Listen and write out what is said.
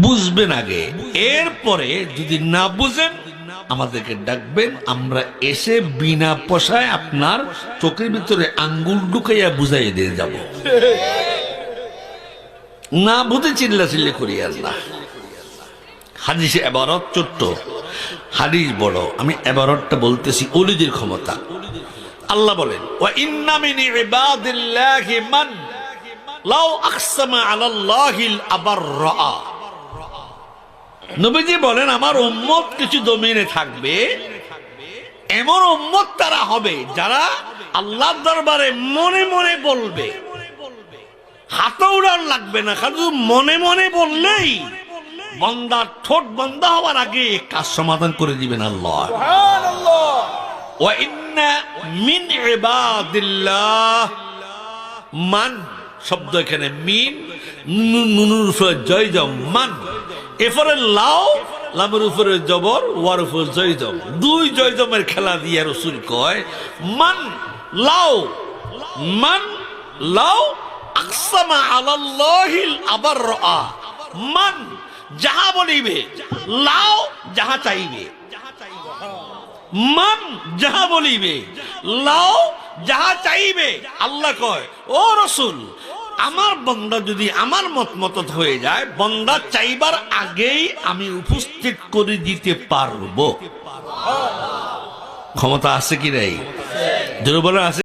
বুঝবেন আগে, এরপরে যদি না বুঝেন আমাদেরকে ডাকবেন, আমরা এসে বিনা পয়সায় আপনার চোখের ভিতরে আঙ্গুল ঢুকাইয়া বুঝাই দিয়ে যাব। না বুঝে চিল্লা চিল্লি করি আল্লাহ। হাদিসে এবারত ছোট্ট, হাদিস বড়, আমি এবারতটা বলতেছি ওলিদের ক্ষমতা। আল্লাহ বলেন, ওয়া ইন্না মিন ইবাদিল্লাহি মান লাউ আকসামা আলাল্লাহিল আবাররা। নবীজি বলেন, আমার উম্মত কিছু জমিনে থাকবে, এমন উম্মত তারা হবে যারা আল্লাহর দরবারে মনে মনে বলবে, হাতে উড়ান লাগবে না, শুধু মনে মনে বললেই বান্দার ঠোঁট বন্ধ হওয়ার আগে কাজ সমাধান করে দিবেন আল্লাহ। সুবহানাল্লাহ। ওয়া ইন্না মিন ইবাদিল্লাহ মান শব্দ এখানে মিন, নুনুর উপরে জয় জম, মান এরপরে লাও, লামের উপরে জবর, ওয়ার উপরে জয় জম, দুই জয় জমের খেলা দিয়ে রাসূল কয় মান লাও, মান লাও আকসামা আলাল্লাহিল আবাররা। মান যাহা বলিবে, লাও যাহা চাইবে, মান যাহা বলিবে, লাও যাহা চাইবে। আল্লাহ কয়, ও রাসূল, আমার বান্দা যদি আমার মত হয়ে যায়, বান্দা চাইবার আগেই আমি উপস্থিত করে দিতে পারবো। ক্ষমতা আছে কি নাই? জোরে বলেন আছে।